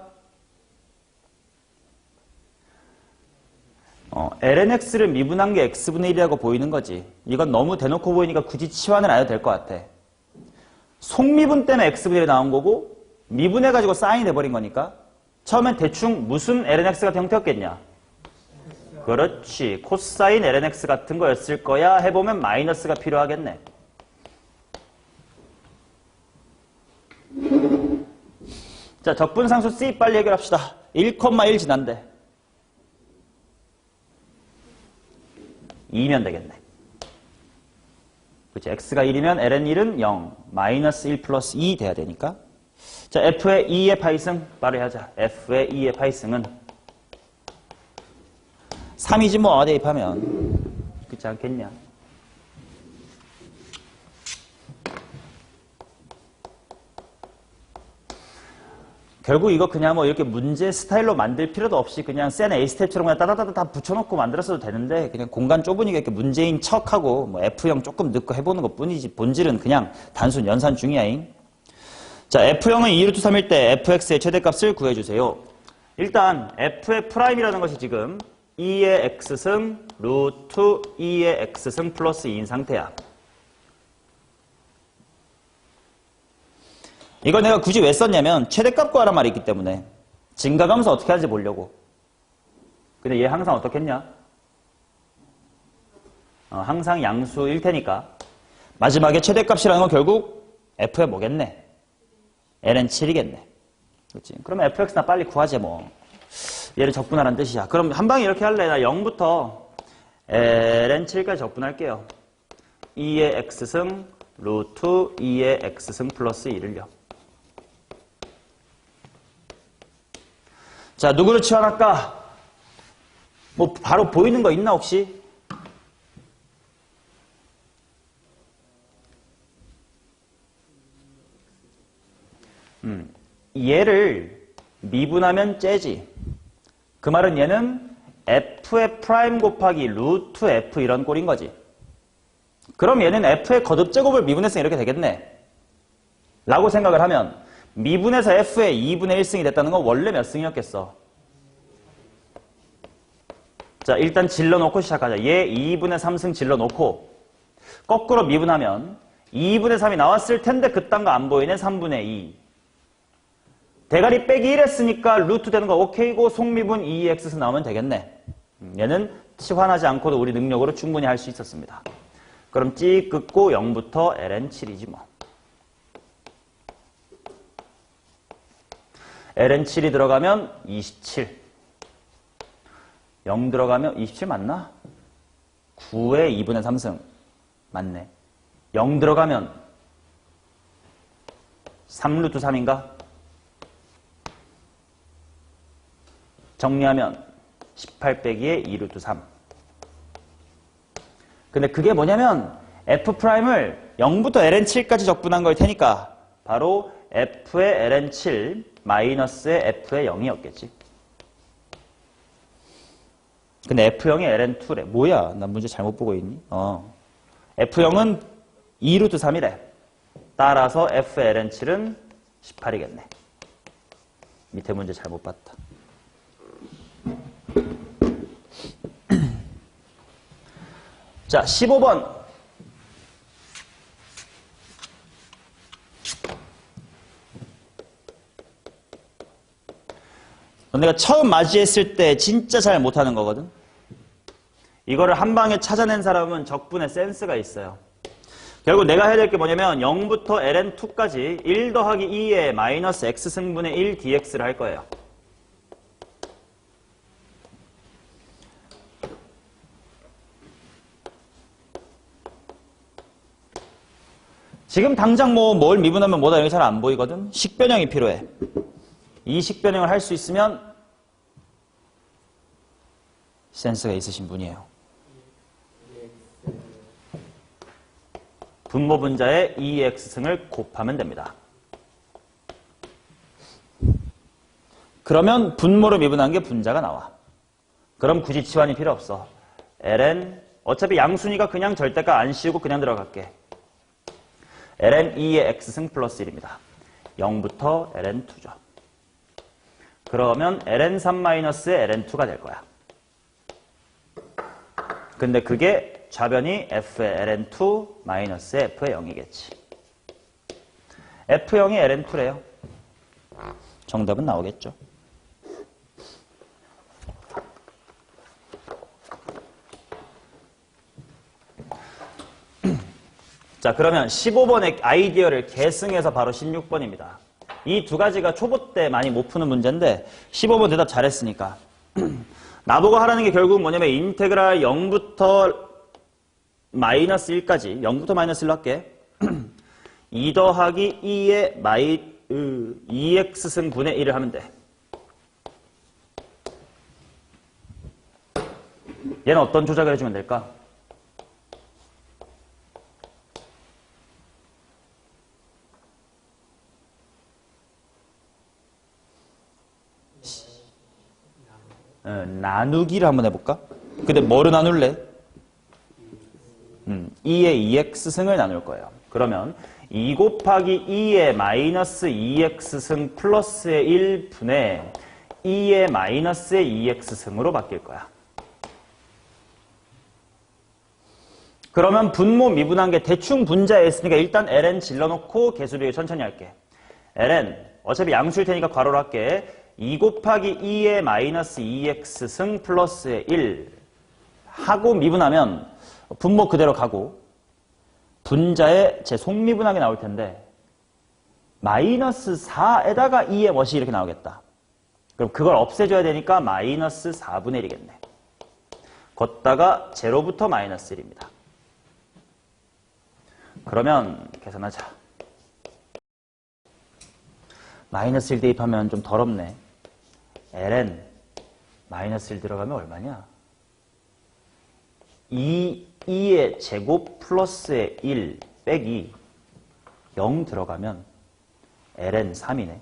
lnx를 미분한 게 x분의 1이라고 보이는 거지. 이건 너무 대놓고 보이니까 굳이 치환을 안 해도 될 것 같아. 속미분 때문에 x분의 1이 나온 거고 미분해가지고 사인이 돼버린 거니까 처음엔 대충 무슨 lnx 같은 형태였겠냐? 그렇지. 코사인 lnx 같은 거였을 거야. 해보면 마이너스가 필요하겠네. 자, 적분상수 C 빨리 해결합시다. 1,1 지난데 2면 되겠네. 그치? x가 1이면 ln1은 0, 마이너스 1 플러스 2 돼야 되니까. 자, f의 2의 파이승 바로 하자. f의 2의 파이승은 3이지 뭐 대입하면. 그렇지 않겠냐? 결국 이거 그냥 뭐 이렇게 문제 스타일로 만들 필요도 없이 그냥 센 A 스텝처럼 그냥 따다다다 다 붙여놓고 만들었어도 되는데 그냥 공간 좁으니까 이렇게 문제인 척하고 뭐 F형 조금 넣고 해보는 것 뿐이지 본질은 그냥 단순 연산 중이야잉. 자, F형은 2루트 3일 때 fx의 최대값을 구해주세요. 일단 f의 프라임이라는 것이 지금 2의 x승 루트 2의 x승 플러스 2인 상태야. 이걸 내가 굳이 왜 썼냐면 최대값 구하란 말이 있기 때문에 증가감수 어떻게 하는지 보려고. 근데 얘 항상 어떻게 했냐? 항상 양수일 테니까 마지막에 최대값이라는 건 결국 f의 뭐겠네? ln 7이겠네. 그렇지? 그러면 fx나 빨리 구하지 뭐. 얘를 적분하라는 뜻이야. 그럼 한 방에 이렇게 할래. 나 0부터 ln 7까지 적분할게요. 2의 x승 루트 2의 x승 플러스 2를요. 자, 누구를 치환할까? 뭐 바로 보이는 거 있나 혹시? 얘를 미분하면 째지. 그 말은 얘는 f의 프라임 곱하기 루트 f 이런 꼴인 거지. 그럼 얘는 f의 거듭제곱을 미분했으니 이렇게 되겠네. 라고 생각을 하면 미분해서 f의 2분의 1승이 됐다는 건 원래 몇 승이었겠어? 자, 일단 질러놓고 시작하자. 얘 2분의 3승 질러놓고 거꾸로 미분하면 2분의 3이 나왔을 텐데 그딴 거 안 보이네. 3분의 2. 대가리 빼기 1 했으니까 루트 되는 거 오케이고 속미분 2x에서 나오면 되겠네. 얘는 치환하지 않고도 우리 능력으로 충분히 할 수 있었습니다. 그럼 찍 긋고 0부터 ln 7이지 뭐. ln 7이 들어가면 27. 0 들어가면 27 맞나? 9의 2분의 3승. 맞네. 0 들어가면 3루트 3인가? 정리하면 18 빼기의 2루트 3. 근데 그게 뭐냐면 F'을 0부터 ln7까지 적분한 걸 테니까 바로 F의 ln7 마이너스의 F의 0이었겠지. 근데 F형이 ln2래. 뭐야? 나 문제 잘못 보고 있니? F형은 2루트 3이래. 따라서 F의 ln7은 18이겠네. 밑에 문제 잘못 봤다. 자, 15번. 내가 처음 맞이했을 때 진짜 잘 못하는 거거든. 이거를 한 방에 찾아낸 사람은 적분의 센스가 있어요. 결국 내가 해야 될 게 뭐냐면 0부터 ln2까지 1 더하기 2의 마이너스 x승분의 1 dx를 할 거예요. 지금 당장 뭘 미분하면 뭐다 이런 게 잘 안 보이거든. 식변형이 필요해. 이 식변형을 할 수 있으면 센스가 있으신 분이에요. 분모 분자의 2x승을 곱하면 됩니다. 그러면 분모를 미분한 게 분자가 나와. 그럼 굳이 치환이 필요 없어. ln 어차피 양순위가 그냥 절대값 안 씌우고 그냥 들어갈게. ln 2의 x승 플러스 1입니다. 0부터 ln2죠. 그러면 ln 3-의 ln2가 될 거야. 근데 그게 좌변이 f의 ln2 마이너스의 f의 0이겠지. f0이 ln2래요. 정답은 나오겠죠. 자, 그러면 15번의 아이디어를 계승해서 바로 16번입니다. 이 두 가지가 초보 때 많이 못 푸는 문제인데 15번 대답 잘했으니까 나보고 하라는 게 결국은 뭐냐면 인테그랄 0부터 마이너스 1까지 0부터 마이너스 1로 할게. 2 더하기 2의 2x승분의 1을 하면 돼. 얘는 어떤 조작을 해주면 될까? 나누기를 한번 해볼까? 근데 뭐를 나눌래? 2의 2x승을 나눌 거예요. 그러면 2 곱하기 2의 마이너스 2x승 플러스의 1분의 2의 마이너스의 2x승으로 바뀔 거야. 그러면 분모 미분한 게 대충 분자에 있으니까 일단 ln 질러놓고 개수를 천천히 할게. ln 어차피 양수일 테니까 괄호로 할게. 2 곱하기 2의 마이너스 2x승 플러스의 1 하고 미분하면 분모 그대로 가고 분자에 제 속미분하게 나올 텐데 마이너스 4에다가 2의 멋이 이렇게 나오겠다. 그럼 그걸 없애줘야 되니까 마이너스 4분의 1이겠네. 걷다가 제로부터 마이너스 1입니다. 그러면 계산하자. 마이너스 1 대입하면 좀 더럽네. ln 마이너스 1 들어가면 얼마냐? 2의 제곱 플러스의 1 빼기 0 들어가면 ln 3이네.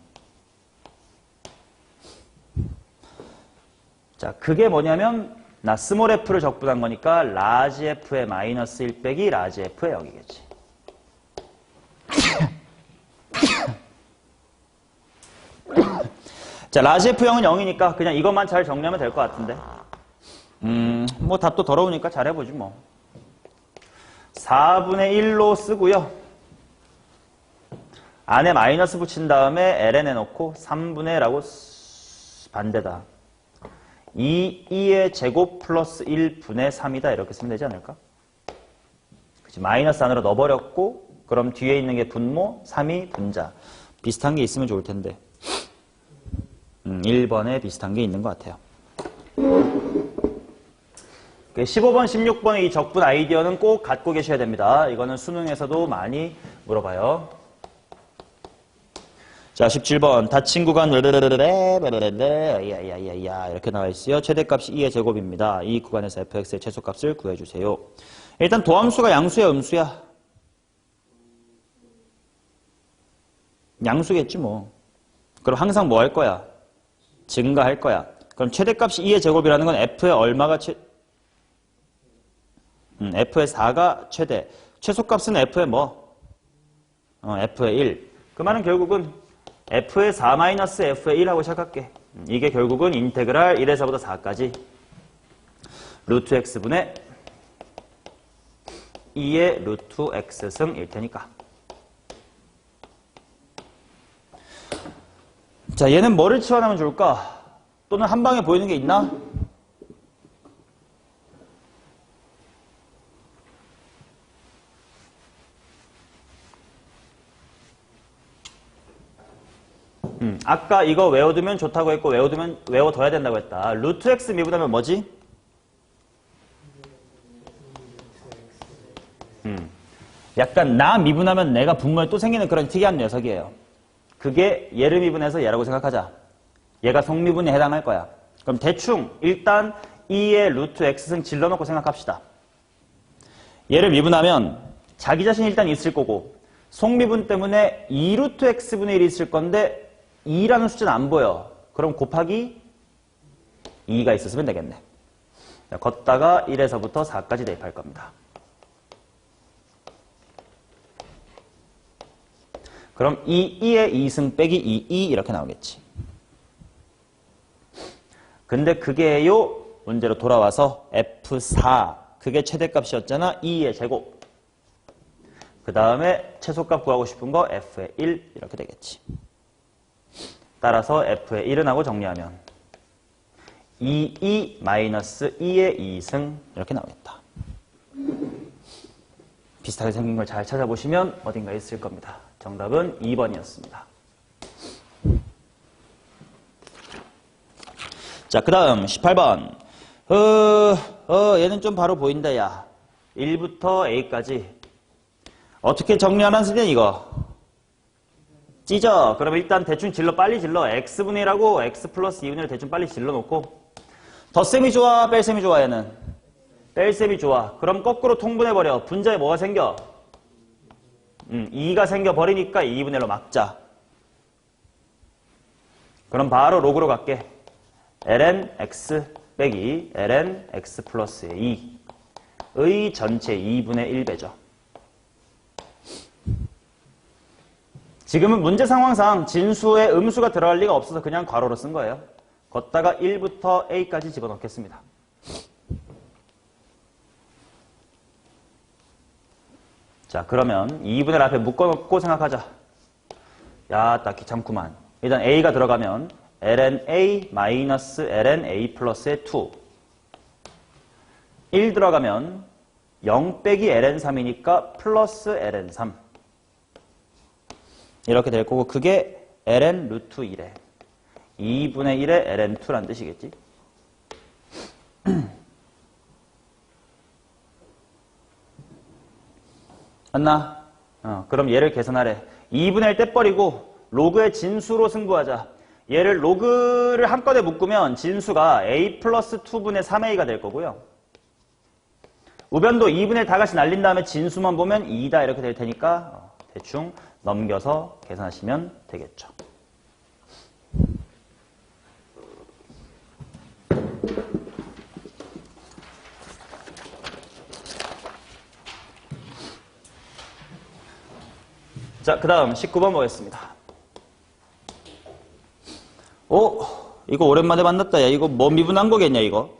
자, 그게 뭐냐면 나 스몰 f를 적분한 거니까 라지 f의 마이너스 1 빼기 라지 f의 0이겠지. 자, 라지 F형은 0이니까 그냥 이것만 잘 정리하면 될 것 같은데. 뭐 답도 더러우니까 잘해보지 뭐. 4분의 1로 쓰고요. 안에 마이너스 붙인 다음에 ln에 넣고 3분의 라고 반대다. 2의 제곱 플러스 1분의 3이다. 이렇게 쓰면 되지 않을까? 그치, 마이너스 안으로 넣어버렸고 그럼 뒤에 있는 게 분모, 3이 분자. 비슷한 게 있으면 좋을 텐데. 1번에 비슷한 게 있는 것 같아요. 15번, 16번의 이 적분 아이디어는 꼭 갖고 계셔야 됩니다. 이거는 수능에서도 많이 물어봐요. 자, 17번. 닫힌 구간 이렇게 나와 있어요. 최대값이 2의 제곱입니다. 이 구간에서 fx의 최소값을 구해주세요. 일단 도함수가 양수야, 음수야? 양수겠지 뭐. 그럼 항상 뭐 할 거야? 증가할 거야. 그럼 최대값이 2의 제곱이라는 건 f의 얼마가 f의 4가 최대. 최소값은 f의 뭐? f의 1. 그 말은 결국은 f의 4 마이너스 f의 1하고 시작할게. 이게 결국은 인테그랄 1에서부터 4까지 루트 x분의 2의 루트 x승일 테니까. 자, 얘는 뭐를 치환하면 좋을까? 또는 한 방에 보이는 게 있나? 아까 이거 외워두면 좋다고 했고 외워둬야 된다고 했다. 루트 x 미분하면 뭐지? 약간 나 미분하면 내가 분모에 또 생기는 그런 특이한 녀석이에요. 그게 얘를 미분해서 얘라고 생각하자. 얘가 성미분에 해당할 거야. 그럼 대충 일단 2의 루트 x승 질러놓고 생각합시다. 얘를 미분하면 자기 자신이 일단 있을 거고 속미분 때문에 2루트 x분의 1이 있을 건데 2라는 숫자는 안 보여. 그럼 곱하기 2가 있었으면 되겠네. 자, 걷다가 1에서부터 4까지 대입할 겁니다. 그럼 2의 2승 빼기 2 이렇게 나오겠지. 근데 그게요 문제로 돌아와서 F4 그게 최대값이었잖아. 2의 제곱. 그 다음에 최소값 구하고 싶은 거 F의 1 이렇게 되겠지. 따라서 F의 1은 하고 정리하면 2 마이너스 2의 2승 이렇게 나오겠다. 비슷하게 생긴 걸 잘 찾아보시면 어딘가 있을 겁니다. 정답은 2번이었습니다. 자, 그 다음 18번. 얘는 좀 바로 보인다, 야. 1부터 A까지. 어떻게 정리하란 쓰냐, 이거? 찢어. 그럼 일단 대충 질러, 빨리 질러. X분의 1하고 X 플러스 2분의 1 대충 빨리 질러 놓고. 덧셈이 좋아, 뺄셈이 좋아, 얘는? 뺄셈이 좋아. 그럼 거꾸로 통분해버려. 분자에 뭐가 생겨? 2가 생겨버리니까 2분의 1로 막자. 그럼 바로 로그로 갈게. ln x 빼기 ln x 플러스 2의 전체 2분의 1배죠. 지금은 문제 상황상 진수에 음수가 들어갈 리가 없어서 그냥 괄호로 쓴 거예요. 걷다가 1부터 a까지 집어넣겠습니다. 자, 그러면 2분의 1 앞에 묶어놓고 생각하자. 야, 딱 귀찮구만. 일단 a가 들어가면 ln a 마이너스 ln a 플러스의 2. 1 들어가면 0 빼기 ln 3이니까 플러스 ln 3. 이렇게 될 거고 그게 ln 루트 1에 2분의 1의 ln 2란 뜻이겠지. 맞나? 그럼 얘를 계산하래. 2분의 1 떼버리고 로그의 진수로 승부하자. 얘를 로그를 한꺼번에 묶으면 진수가 a 플러스 2분의 3a가 될 거고요. 우변도 2분의 1 다같이 날린 다음에 진수만 보면 2다 이렇게 될 테니까 대충 넘겨서 계산하시면 되겠죠. 자, 그 다음 19번 보겠습니다. 이거 오랜만에 만났다. 야, 이거 뭐 미분한 거겠냐, 이거?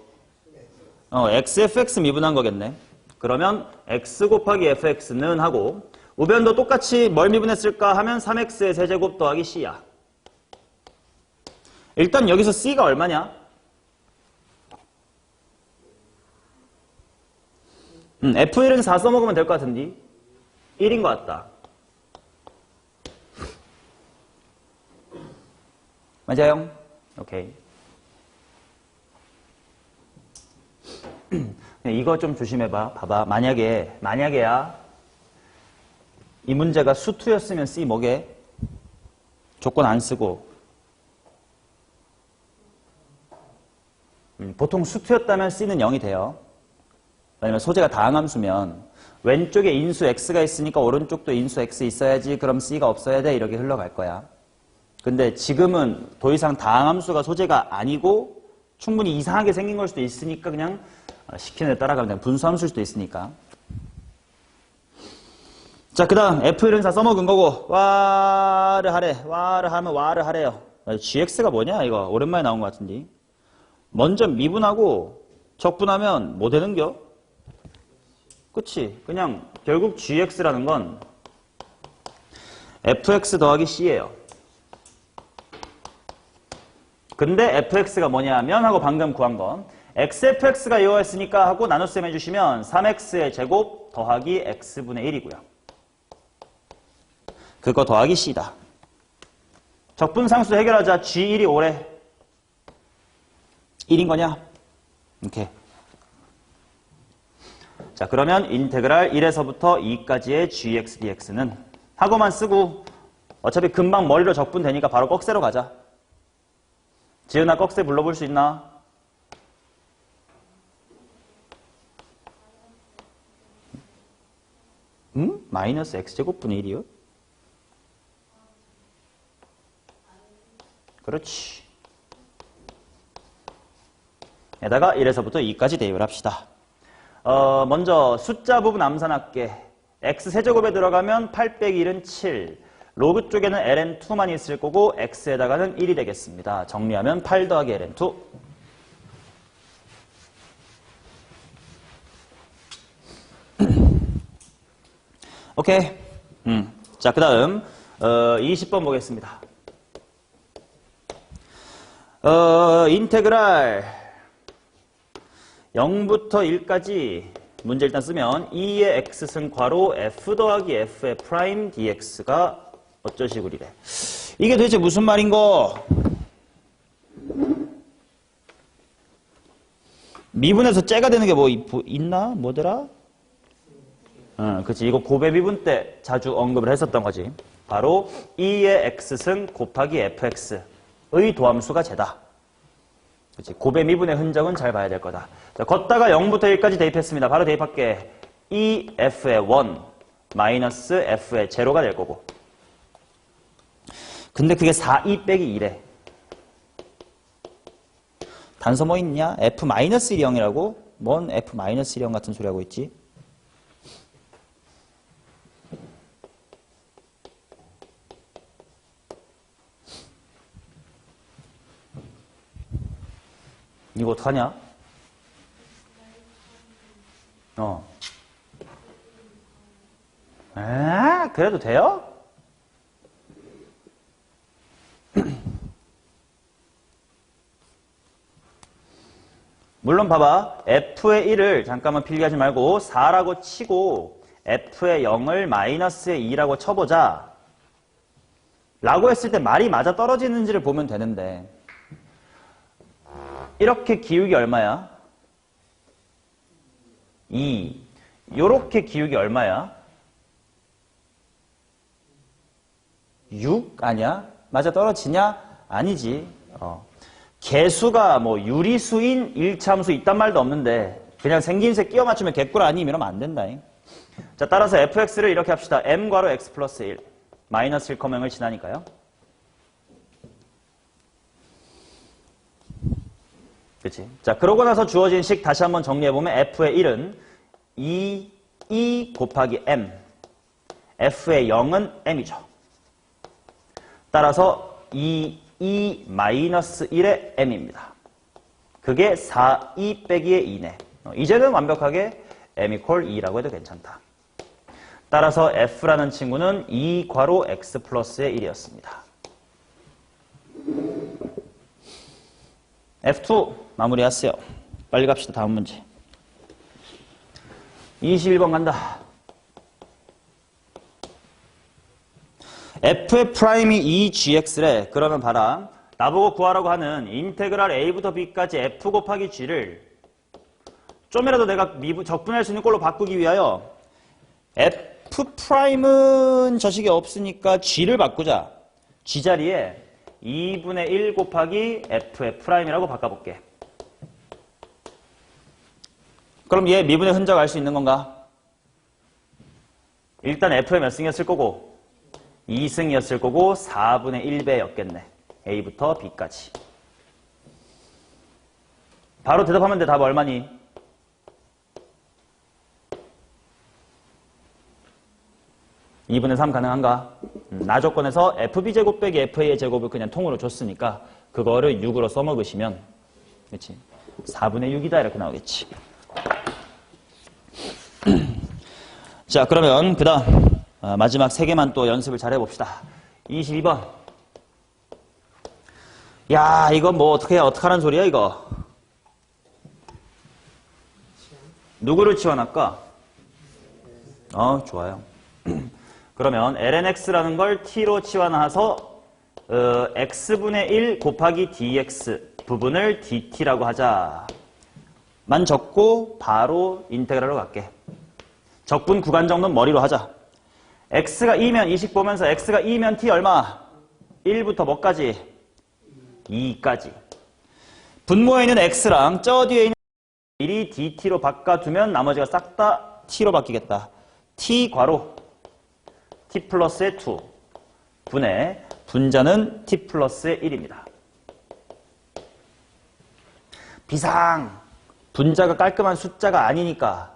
XFX 미분한 거겠네. 그러면 X 곱하기 FX는 하고, 우변도 똑같이 뭘 미분했을까 하면 3X의 세제곱 더하기 C야. 일단 여기서 C가 얼마냐? F1은 4 써먹으면 될 것 같은데? 1인 것 같다. 맞아요? 오케이. 이거 좀 조심해봐. 봐봐. 만약에야 이 문제가 수2였으면 C 뭐게? 조건 안 쓰고. 보통 수2였다면 C는 0이 돼요. 왜냐면 소재가 다항함수면 왼쪽에 인수 X가 있으니까 오른쪽도 인수 X 있어야지 그럼 C가 없어야 돼 이렇게 흘러갈 거야. 근데 지금은 더 이상 다항함수가 소재가 아니고 충분히 이상하게 생긴 걸 수도 있으니까 그냥 시키는 데 따라가면 그냥 분수함수일 수도 있으니까. 자, 그 다음 F1은 4 써먹은 거고 와를 하래. 와를 하면 와를 하래요. GX가 뭐냐 이거 오랜만에 나온 것 같은데. 먼저 미분하고 적분하면 뭐 되는겨? 그치? 그냥 결국 GX라는 건 FX 더하기 C예요. 근데 fx가 뭐냐 하면 하고 방금 구한 건 xfx가 이거였으니까 하고 나눗셈 해주시면 3x의 제곱 더하기 x분의 1이고요. 그거 더하기 c다. 적분상수 해결하자. G1이 5래. 1인 거냐? 이렇게. 자, 그러면 인테그랄 1에서부터 2까지의 gx dx는 하고만 쓰고 어차피 금방 머리로 적분되니까 바로 꺽쇠로 가자. 지은아, 꺽쇠 불러볼 수 있나? 마이너스 x제곱분의 1이요? 그렇지. 에다가 1에서부터 2까지 대입을 합시다. 먼저 숫자 부분 암산할게. x세제곱에 들어가면 8 빼기 1은 7. 로그 쪽에는 ln2만 있을 거고 x에다가는 1이 되겠습니다. 정리하면 8 더하기 ln2. 오케이. 자, 그 다음 20번 보겠습니다. 인테그랄 0부터 1까지 문제 일단 쓰면 2의 x승 괄호 f 더하기 f의 프라임 dx가 어쩌시구리래. 이게 도대체 무슨 말인고? 미분에서 째가 되는 게 뭐 있나? 뭐더라? 그치. 이거 고배 미분 때 자주 언급을 했었던 거지. 바로 2의 x승 곱하기 fx의 도함수가 쟤다. 그치. 고배 미분의 흔적은 잘 봐야 될 거다. 자, 걷다가 0부터 1까지 대입했습니다. 바로 대입할게. 2f의 1 마이너스 f의 제로가 될 거고. 근데 그게 4, 2 빼기 2래. 단서 뭐 있냐? f-1이 0이라고? 뭔 f-1이 0 같은 소리 하고 있지? 이거 어떡하냐? 그래도 돼요? 물론 봐봐. f의 1을 잠깐만 필기하지 말고 4라고 치고 f의 0을 마이너스의 2라고 쳐보자. 라고 했을 때 말이 맞아 떨어지는지를 보면 되는데 이렇게 기울기 얼마야? 2. 요렇게 기울기 얼마야? 6? 아니야? 맞아 떨어지냐? 아니지. 개수가 뭐 유리수인 일참수 있단 말도 없는데 그냥 생긴 새 끼워 맞추면 개꿀 아니 이러면 안 된다. 자, 따라서 fx를 이렇게 합시다. m 괄호 x 플러스 1 마이너스 1, 0을 지나니까요. 그치? 자, 그러고 나서 주어진 식 다시 한번 정리해보면 f의 1은 2 곱하기 m, f의 0은 m이죠. 따라서 2 마이너스 1의 m입니다. 그게 4, 2 빼기의 2네. 이제는 완벽하게 m 이퀄 2라고 해도 괜찮다. 따라서 f라는 친구는 2 괄호 x 플러스의 1이었습니다. F2 마무리하세요. 빨리 갑시다. 다음 문제. 21번 간다. f의 프라임이 2gx래. 그러면 봐라. 나보고 구하라고 하는 인테그랄 a부터 b까지 f 곱하기 g를 좀이라도 내가 적분할 수 있는 꼴로 바꾸기 위하여 f 프라임은 저식이 없으니까 g를 바꾸자. g 자리에 2분의 1 곱하기 f의 프라임이라고 바꿔볼게. 그럼 얘 미분의 흔적 알 수 있는 건가? 일단 f의 몇 승이었을 거고 2승이었을 거고 4분의 1배였겠네. a부터 b까지. 바로 대답하면 돼. 답 얼마니? (2분의 3) 가능한가? 나 조건에서 fb제곱 빼기 fa의 제곱을 그냥 통으로 줬으니까 그거를 6으로 써먹으시면 그렇지? 4분의 6이다 이렇게 나오겠지. 자, 그러면 그 다음 마지막 3개만 또 연습을 잘 해봅시다. 22번. 야, 이거 뭐 어떡하라는 소리야 이거. 누구를 치환할까? 좋아요. 그러면 lnx라는 걸 t로 치환해서 x분의 1 곱하기 dx 부분을 dt라고 하자. 만 적고 바로 인테그랄로 갈게. 적분 구간 정도는 머리로 하자. x가 2면 이식 보면서 x가 2면 t 얼마? 1부터 뭐까지? 2까지. 분모에 있는 x랑 저 뒤에 있는 1이 dt로 바꿔두면 나머지가 싹 다 t로 바뀌겠다. t 괄호 t 플러스의 2 분의 분자는 t 플러스의 1입니다. 비상 분자가 깔끔한 숫자가 아니니까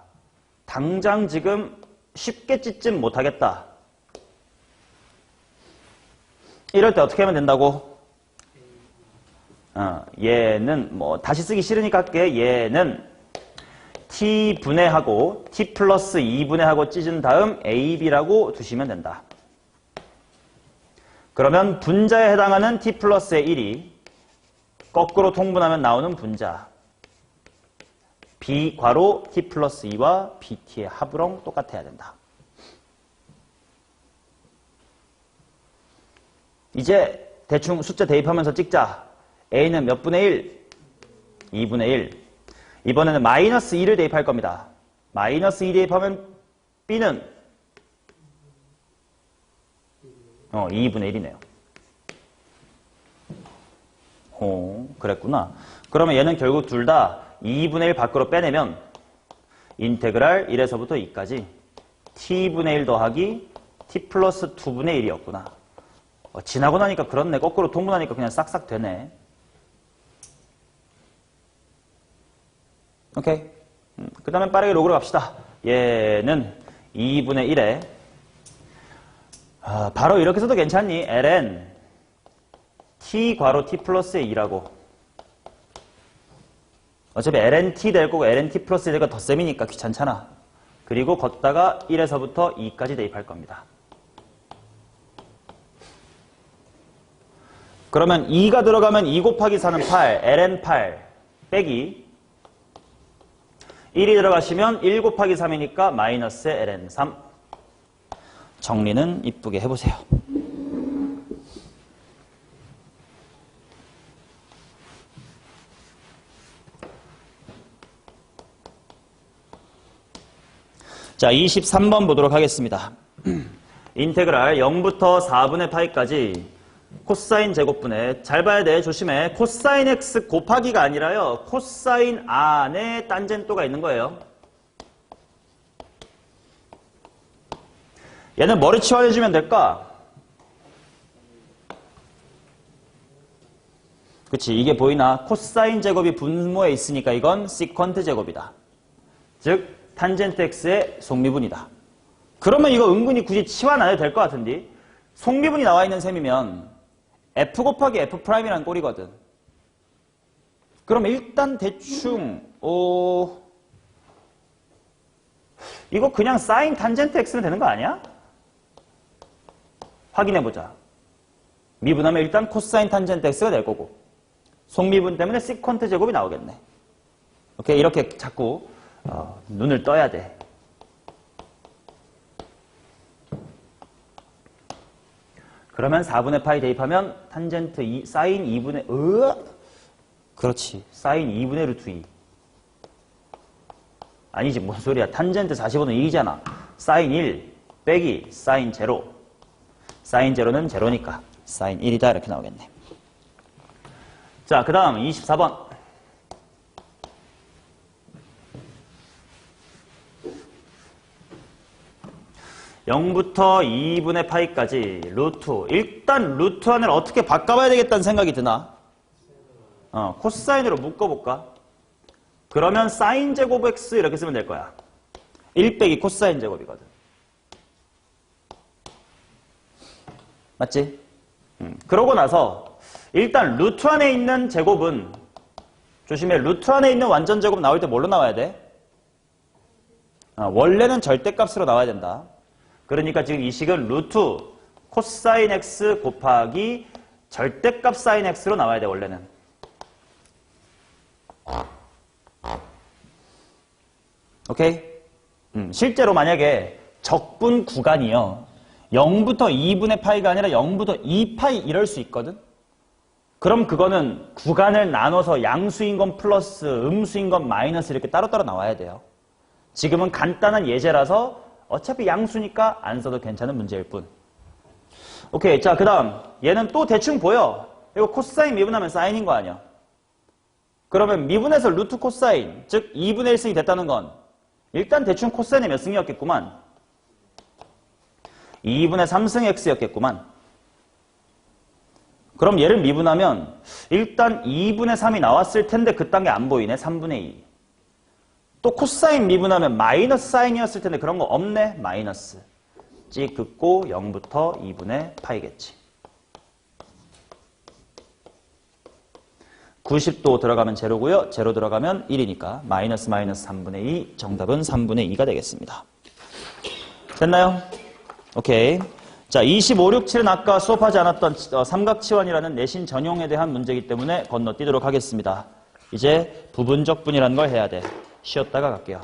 당장 지금 쉽게 찢진 못하겠다. 이럴 때 어떻게 하면 된다고? 얘는 뭐 다시 쓰기 싫으니까 할게. 얘는 t 분해하고 t 플러스 2분해하고 찢은 다음 a, b라고 두시면 된다. 그러면 분자에 해당하는 t 플러스의 1이 거꾸로 통분하면 나오는 분자 b 괄호 t 플러스 2와 bt의 합으랑 똑같아야 된다. 이제 대충 숫자 대입하면서 찍자. a는 몇 분의 1? 2분의 1. 이번에는 마이너스 2를 대입할 겁니다. 마이너스 2 대입하면 b는 2분의 1이네요. 그랬구나. 그러면 얘는 결국 둘 다 2분의 1 밖으로 빼내면 인테그랄 1에서부터 2까지 t분의 1 더하기 t 플러스 2분의 1이었구나. 지나고 나니까 그렇네. 거꾸로 통분하니까 그냥 싹싹 되네. 오케이. 그 다음에 빠르게 로그로 갑시다. 얘는 2분의 1에 바로 이렇게 써도 괜찮니? ln t 괄호 t 플러스의 2라고. 어차피 ln t 될 거고 ln t 플러스 1가 덧셈이니까 귀찮잖아. 그리고 걷다가 1에서부터 2까지 대입할 겁니다. 그러면 2가 들어가면 2 곱하기 4는 8, ln 8 빼기 1이 들어가시면 1 곱하기 3이니까 마이너스의 ln 3. 정리는 이쁘게 해보세요. 자, 23번 보도록 하겠습니다. 인테그랄 0부터 4분의 파이까지 코사인 제곱분의, 잘 봐야 돼. 조심해. 코사인 x 곱하기가 아니라요. 코사인 안에 딴젠또가 있는 거예요. 얘는 뭐를 치환해주면 될까? 그치, 이게 보이나? 코사인 제곱이 분모에 있으니까 이건 시컨트 제곱이다. 즉 탄젠트 x의 속미분이다. 그러면 이거 은근히 굳이 치환 안 해도 될 것 같은데, 속미분이 나와 있는 셈이면 f 곱하기 f'이라는 꼴이거든. 그럼 일단 대충 이거 그냥 사인 탄젠트 x면 되는 거 아니야? 확인해보자. 미분하면 일단 코사인 탄젠트 x가 될 거고, 속미분 때문에 시컨트 제곱이 나오겠네. 오케이, 이렇게 자꾸 눈을 떠야 돼. 그러면 4분의 파이 대입하면 탄젠트 2, 사인 2분의 그렇지, 사인 2분의 루트 2. 아니지, 뭔 소리야. 탄젠트 45는 1이잖아. 사인 1 빼기 사인 0. 사인 0는 0니까 사인 1이다 이렇게 나오겠네. 자, 그 다음 24번. (0부터 2분의 파이까지) 루트. 일단 루트 안을 어떻게 바꿔봐야 되겠다는 생각이 드나? 코사인으로 묶어볼까? 그러면 사인 제곱 x 이렇게 쓰면 될 거야. 1 빼기 코사인 제곱이거든. 맞지? 그러고 나서 일단 루트 안에 있는 제곱은, 조심해, 루트 안에 있는 완전 제곱 나올 때 뭘로 나와야 돼? 원래는 절대값으로 나와야 된다. 그러니까 지금 이 식은 루트 코사인 x 곱하기 절대값 사인 x로 나와야 돼, 원래는. 오케이? 실제로 만약에 적분 구간이요, 0부터 2분의 파이가 아니라 0부터 2파이 이럴 수 있거든? 그럼 그거는 구간을 나눠서 양수인 건 플러스, 음수인 건 마이너스 이렇게 따로따로 나와야 돼요. 지금은 간단한 예제라서 어차피 양수니까 안 써도 괜찮은 문제일 뿐. 오케이. 자, 그 다음. 얘는 또 대충 보여. 이거 코사인 미분하면 사인인 거 아니야. 그러면 미분에서 루트 코사인, 즉 2분의 1승이 됐다는 건 일단 대충 코사인이 몇 승이었겠구만. 2분의 3승 x였겠구만. 그럼 얘를 미분하면 일단 2분의 3이 나왔을 텐데 그딴 게 안 보이네. 3분의 2. 또 코사인 미분하면 마이너스 사인이었을 텐데 그런 거 없네. 마이너스. 찍 긋고 0부터 2분의 파이겠지. 90도 들어가면 제로고요. 제로 들어가면 1이니까 마이너스 마이너스 3분의 2. 정답은 3분의 2가 되겠습니다. 됐나요? 오케이. 자, 25, 6, 7은 아까 수업하지 않았던 삼각치환이라는 내신 전용에 대한 문제이기 때문에 건너뛰도록 하겠습니다. 이제 부분적 분이라는 걸 해야 돼. 쉬었다가 갈게요.